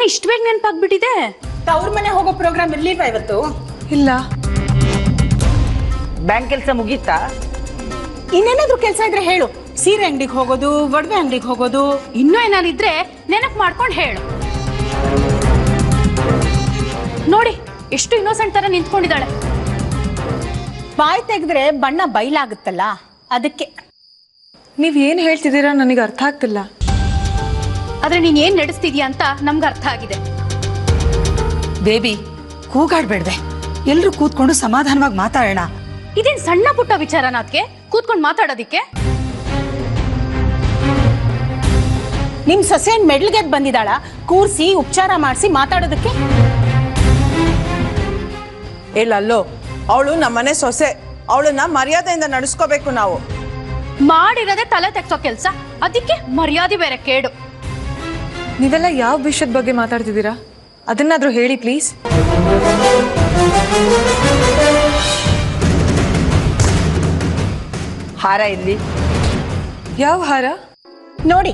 ಇಷ್ಟು ಬೇಗ ನೆನಪಾಗ್ಬಿಟ್ಟಿದೆ? ತವ್ರ ಮನೆ ಹೋಗೋ ಪ್ರೋಗ್ರಾಮ್ ಇರ್ಲಿಲ್ವಾ ಇವತ್ತು? ಇಲ್ಲ. ಬ್ಯಾಂಕ್ ಕೆಲಸ ಮುಗೀತಾ? ಇನ್ನೇನಾದ್ರೂ ಕೆಲಸ ಇದ್ರೆ ಹೇಳು. ಸೀರೆ ಅಂಗಡಿಗೆ ಹೋಗೋದು, ಒಡವೆ ಅಂಗಡಿಗೆ ಹೋಗೋದು. ಇನ್ನೂ ಏನಾರಿದ್ರೆ ನೆನಪು ಮಾಡ್ಕೊಂಡು ಹೇಳು. ನೋಡಿ ಎಷ್ಟು ಇನ್ನೋಸೆಂಟ್ ತರ ನಿಂತ್ಕೊಂಡಿದ್ದಾಳೆ. ಬಾಯಿ ತೆಗೆದ್ರೆ ಬಣ್ಣ ಬಯಲಾಗುತ್ತಲ್ಲ, ಅದಕ್ಕೆ. ನೀವ್ ಏನ್ ಹೇಳ್ತಿದ್ದೀರಾ ನನಗೆ ಅರ್ಥ ಆಗ್ತಿಲ್ಲ. ಆದ್ರೆ ನೀನ್ ಏನ್ ನಡೆಸ್ತಿದ್ಯಾ ಅಂತ ನಮ್ಗೆ ಅರ್ಥ ಆಗಿದೆ. ಬೇಬಿ, ಕೂಗಾಡ್ಬೇಡ್ದೆ. ಎಲ್ರು ಕೂತ್ಕೊಂಡು ಸಮಾಧಾನವಾಗಿ ಮಾತಾಡೋಣ. ಇದೇನ್ ಸಣ್ಣ ಪುಟ್ಟ ವಿಚಾರನ ಅದಕ್ಕೆ ಕೂತ್ಕೊಂಡು ಮಾತಾಡೋದಿಕ್ಕೆ? ನಿಮ್ ಸೊಸೆನ್ ಮೆಡ್ಲ್ಗೆದ್ ಬಂದಿದ್ದಾಳ, ಕೂರ್ಸಿ ಉಪಚಾರ ಮಾಡಿಸಿ ಮಾತಾಡೋದಕ್ಕೆ. ಅಲ್ಲೋ, ಅವಳು ನಮ್ಮನೆ ಸೊಸೆ. ಅವಳನ್ನ ಮರ್ಯಾದೆಯಿಂದ ನಡೆಸ್ಕೋಬೇಕು ನಾವು. ಮಾಡಿರೋದೇ ತಲೆ ತೆಗ್ಸೋ ಕೆಲ್ಸ, ಅದಕ್ಕೆ ಮರ್ಯಾದೆ ಬೇರೆ ಕೇಡು. ನೀವೆಲ್ಲ ಯಾವ ವಿಷಯದ ಬಗ್ಗೆ ಮಾತಾಡ್ತಿದ್ದೀರಾ? ಅದನ್ನಾದ್ರೂ ಹೇಳಿ ಪ್ಲೀಸ್. ಹಾರ ಇಲ್ಲಿ. ಯಾವ ಹಾರ? ನೋಡಿ,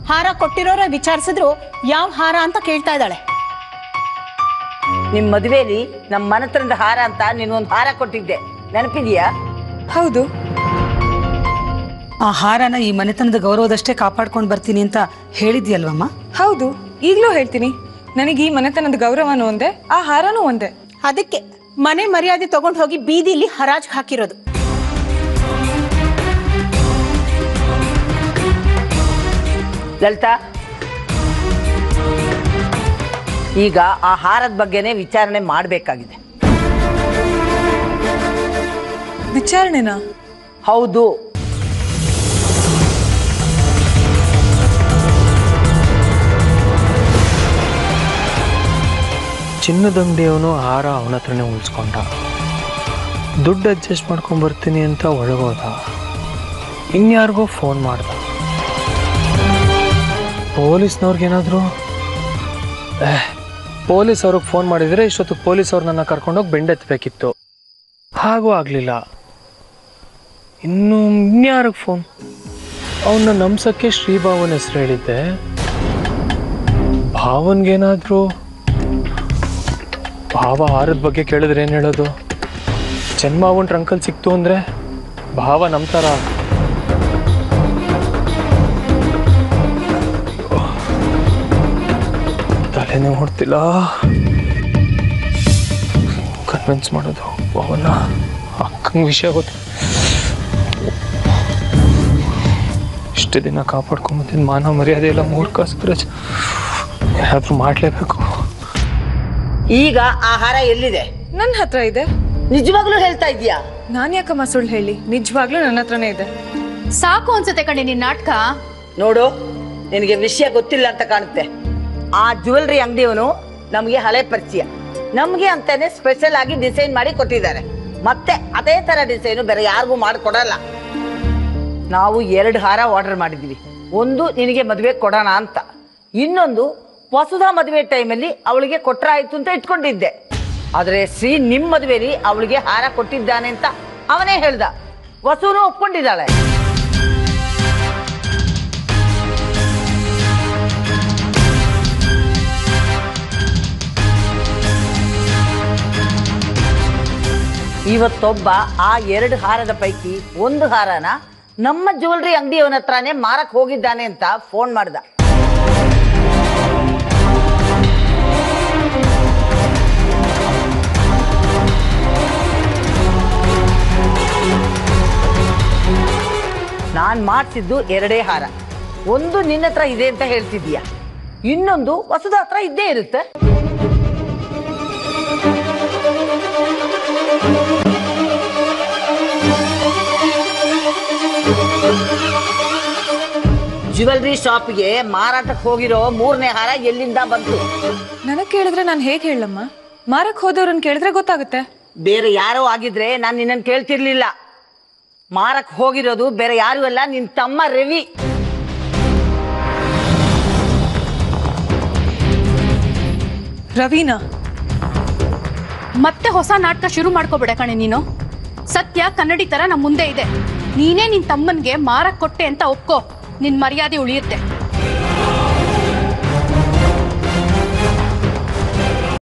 ಹಾರ ಕೊಟ್ಟಿರೋರ ವಿಚಾರಿಸಿದ್ರು ಯಾವ ಹಾರ ಅಂತ ಕೇಳ್ತಾ ಇದ್ದಾಳೆ. ನಿಮ್ ಮದುವೆಲಿ ನಮ್ಮ ಮನತನದ ಹಾರ ಅಂತ ನೀನೊಂದು ಹಾರ ಕೊಟ್ಟಿದ್ದೆ, ನೆನಪಿದೆಯಾ? ಹೌದು. ಆ ಹಾರನ ಈ ಮನೆತನದ ಗೌರವದಷ್ಟೇ ಕಾಪಾಡ್ಕೊಂಡು ಬರ್ತೀನಿ ಅಂತ ಹೇಳಿದ್ಯಲ್ವಮ್ಮ? ಹೌದು, ಈಗ್ಲೂ ಹೇಳ್ತೀನಿ. ನನಗೆ ಈ ಮನೆತನದ ಗೌರವನೂ ಒಂದೇ, ಆ ಹಾರನೂ ಒಂದೇ. ಅದಕ್ಕೆ ಮನೆ ಮರ್ಯಾದೆ ತಗೊಂಡು ಹೋಗಿ ಬೀದಿಲಿ ಹರಾಜ್ ಹಾಕಿರೋದು. ಲಲಿತಾ, ಈಗ ಆ ಹಾರದ ಬಗ್ಗೆನೇ ವಿಚಾರಣೆ ಮಾಡಬೇಕಾಗಿದೆ. ವಿಚಾರಣೆನಾ? ಹೌದು. ಚಿನ್ನದಂಗಡಿಯವನು ಹಾರ ಅವನ ಹತ್ರನೇ ಉಳಿಸ್ಕೊಂಡ. ದುಡ್ಡು ಅಡ್ಜಸ್ಟ್ ಮಾಡ್ಕೊಂಡು ಬರ್ತೀನಿ ಅಂತ ಒಳಗೋದ. ಇನ್ಯಾರಿಗೋ ಫೋನ್ ಮಾಡ್ದ. ಪೊಲೀಸ್ನವ್ರಿಗೇನಾದ್ರು ಪೊಲೀಸ್ ಅವ್ರಿಗೆ ಫೋನ್ ಮಾಡಿದರೆ ಇಷ್ಟೊತ್ತಿಗೆ ಪೊಲೀಸ್ ಅವ್ರು ನನ್ನ ಕರ್ಕೊಂಡೋಗಿ ಬೆಂಡೆತ್ತಬೇಕಿತ್ತು. ಹಾಗೂ ಆಗಲಿಲ್ಲ. ಇನ್ಯಾರಿಗೆ ಫೋನ್? ಅವನ್ನ ನಂಬ್ಸಕ್ಕೆ ಶ್ರೀಭಾವನ್ ಹೆಸರು ಹೇಳಿದ್ದೆ. ಭಾವನ್ಗೇನಾದರೂ ಭಾವ ಹಾರದ ಬಗ್ಗೆ ಕೇಳಿದ್ರೆ ಏನು ಹೇಳೋದು? ಜನ್ಮಾವನ್ ಟ್ರಂಕಲ್ ಸಿಕ್ತು ಅಂದರೆ ಭಾವ ನಂಬ್ತಾರ? ತಲೆನೇ ಹೊಡ್ತಿಲ್ಲ. ಕನ್ವಿನ್ಸ್ ಮಾಡೋದು ಭಾವನ. ಅಕ್ಕಂಗೆ ವಿಷಯ ಗೊತ್ತು. ಇಷ್ಟು ದಿನ ಕಾಪಾಡ್ಕೊಂಬಂದಿದ್ದು ಮಾನವ ಮರ್ಯಾದೆ ಎಲ್ಲ ಮೂರ್ಖ ಸೂರಜ್. ಏನಾದರೂ ಮಾಡಲೇಬೇಕು. ಈಗ ಆ ಹಾರ ಎಲ್ಲಿದೆ? ನನ್ನ ಹತ್ರ ಇದೆ. ನಿಜವಾಗ್ಲೂ ಹೇಳ್ತಾ ಇದೀಯಾ? ನಾನ್ ಯಾಕಮ್ಮ ಸುಳ್ಳು ಹೇಳಿ? ನಿಜವಾಗ್ಲೂ ನನ್ನ ಹತ್ರನೇ ಇದೆ. ಸಾಕು ಅನ್ಸುತ್ತೆ ಕಣೆ ನಿನ್ ನಾಟಕ. ನೋಡು, ನಿನಗೆ ವಿಷಯ ಗೊತ್ತಿಲ್ಲ ಅಂತ ಕಾಣುತ್ತೆ. ಆ ಜ್ಯುವೆಲ್ರಿ ಅಂಗಡಿಯವನು ನಮಗೆ ಹಳೆ ಪರಿಚಯ. ನಮಗೆ ಅಂತಾನೆ ಸ್ಪೆಷಲ್ ಆಗಿ ಡಿಸೈನ್ ಮಾಡಿ ಕೊಟ್ಟಿದ್ದಾರೆ. ಮತ್ತೆ ಅದೇ ತರ ಡಿಸೈನು ಬೇರೆ ಯಾರಿಗೂ ಮಾಡಿಕೊಡಲ್ಲ. ನಾವು 2 ಹಾರ ಆರ್ಡರ್ ಮಾಡಿದ್ವಿ. ಒಂದು ನಿನಗೆ ಮದುವೆ ಕೊಡೋಣ ಅಂತ, ಇನ್ನೊಂದು ವಸುಧಾ ಮದುವೆ ಟೈಮಲ್ಲಿ ಅವಳಿಗೆ ಕೊಟ್ರಾಯ್ತು ಅಂತ ಇಟ್ಕೊಂಡಿದ್ದೆ. ಆದ್ರೆ ಶ್ರೀ ನಿಮ್ ಮದುವೆಲಿ ಅವಳಿಗೆ ಹಾರ ಕೊಟ್ಟಿದ್ದಾನೆ ಅಂತ ಅವನೇ ಹೇಳ್ದ. ವಸುನು ಒಪ್ಕೊಂಡಿದ್ದಾಳೆ. ಇವತ್ತೊಬ್ಬ ಆ 2 ಹಾರದ ಪೈಕಿ ಒಂದು ಹಾರನ ನಮ್ಮ ಜ್ಯುವೆಲ್ರಿ ಅಂಗಡಿಯವನ ಹತ್ರನೇ ಮಾರಕ್ ಹೋಗಿದ್ದಾನೆ ಅಂತ ಫೋನ್ ಮಾಡ್ದ. ನಾನ್ ಮಾಡ್ತಿದ್ದು 2 ಹಾರ. ಒಂದು ನಿನ್ನ ಹತ್ರ ಇದೆ ಅಂತ ಹೇಳ್ತಿದ್ದೀಯ, ಇನ್ನೊಂದು ವಸುಧಾ ಹತ್ರ ಇದ್ದೇ ಇರುತ್ತೆ. ಜ್ಯುವೆಲ್ರಿ ಶಾಪ್ಗೆ ಮಾರಾಟಕ್ಕೆ ಹೋಗಿರೋ 3ನೇ ಹಾರ ಎಲ್ಲಿಂದ ಬಂತು? ನನಗ್ ಕೇಳಿದ್ರೆ ನಾನು ಹೇಗೆ ಹೇಳಮ್ಮ? ಮಾರಕ್ ಹೋದವ್ರನ್ನ ಕೇಳಿದ್ರೆ ಗೊತ್ತಾಗುತ್ತೆ. ಬೇರೆ ಯಾರೋ ಆಗಿದ್ರೆ ನಾನು ನಿನ್ನನ್ನು ಕೇಳ್ತಿರ್ಲಿಲ್ಲ. ಮಾರಕ್ ಹೋಗಿರೋದು ಬೇರೆ ಯಾರು ಅಲ್ಲ, ನಿನ್ ತಮ್ಮ ರವಿ. ರವಿನಾ? ಮತ್ತೆ ಹೊಸ ನಾಟಕ ಶುರು ಮಾಡ್ಕೋಬೇಡ ಕಣೆ ನೀನು. ಸತ್ಯ ಕನ್ನಡಿ ತರ ನಮ್ಮ ಮುಂದೆ ಇದೆ. ನೀನೇ ನಿನ್ ತಮ್ಮನ್ಗೆ ಮಾರಕ್ ಕೊಟ್ಟೆ ಅಂತ ಒಪ್ಕೋ, ನಿನ್ ಮರ್ಯಾದೆ ಉಳಿಯುತ್ತೆ.